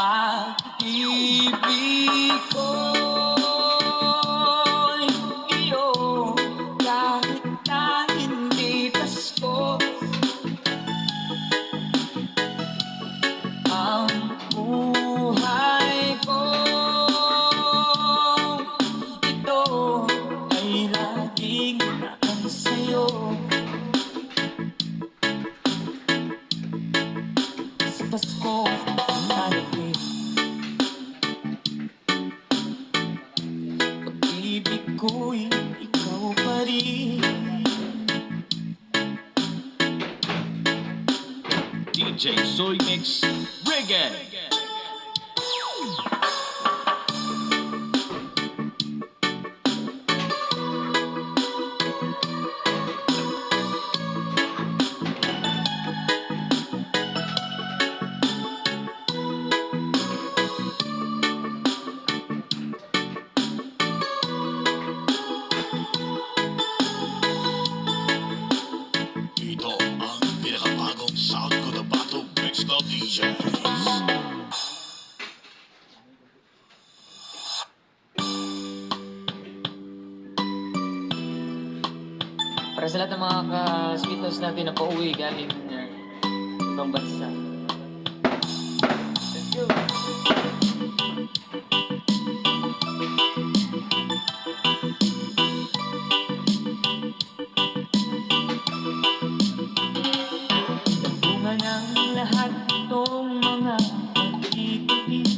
pag-ibig ko'y iyo, kahit na hindi Pasko. Ang buhay ko, ito ay laging naan sa'yo. Sa Pasko natin, pag-ibig ko'y ikaw pa rin. DJ Soy Mix Reggae. Ito ang pinakabagong sound ko na Battle Mix Club DJs. Para sa lahat ng mga ka-sweet notes natin na pauwi galing ibang bansa. Let's go! Bunga ng lahat itong mga pag-ibig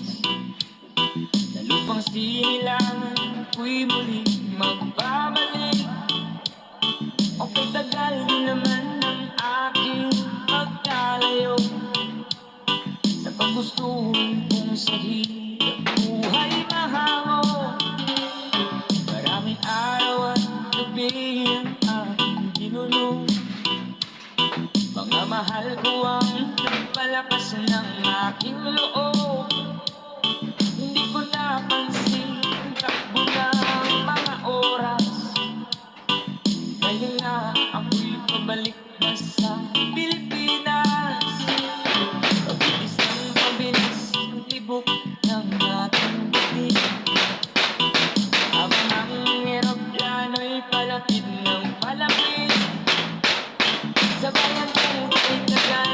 na lupang sinilangan, ako'y muli magbabalik. Okay, tagal din naman ang aking pagkalayo sa paggustuhin kong sa hirap buhay mahango. Maraming araw at gabi ang aking ginulong. Mga mahal ko ang nagpalakas ng aking loob. Hindi ko napansin ang takbo ng mga oras. Ngayon na ako'y pabalik na sa Pilipinas. Pabilis ng pabilis ang tibok ng ating gabi, habang ang eroplano'y palapit ng palapit. Sa bayan kong ay tagal,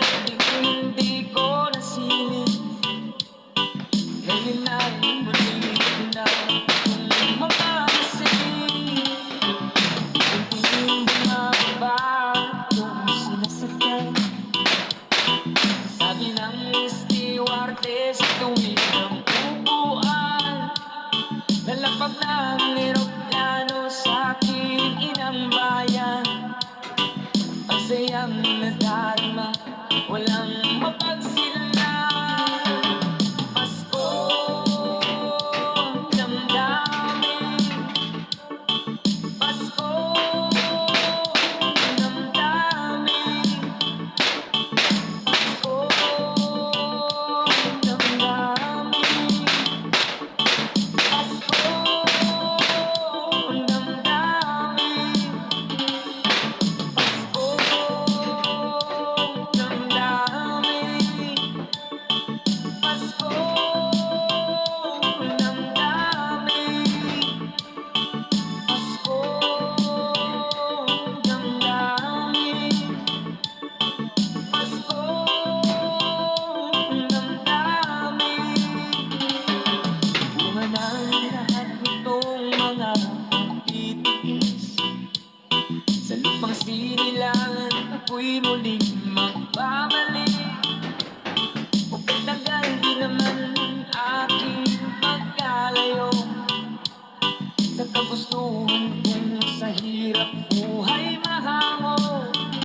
hindi ko nasilip. Ngayon ay muli na akong makamasip. Tingin mga babatong sinasakyan, sabi ng stewardess tuwing ang upuan. Lalapag ng eroplano sa aking inang bayan. Ang sayang nadarama, walang mapagsilangan. Pasko damdamin, Pasko damdamin, Pasko damdamin, Pasko damdamin, Pasko damdamin, Pasko damdamin, Pasko damdamin, Pasko damdamin. Bunga ng lahat nitong mga pagtitiis, sa lupang sinilangan ako'y muling magbabalik. O tagal di naman ang aking pagkalayo sa kagustuhan kong sa hirap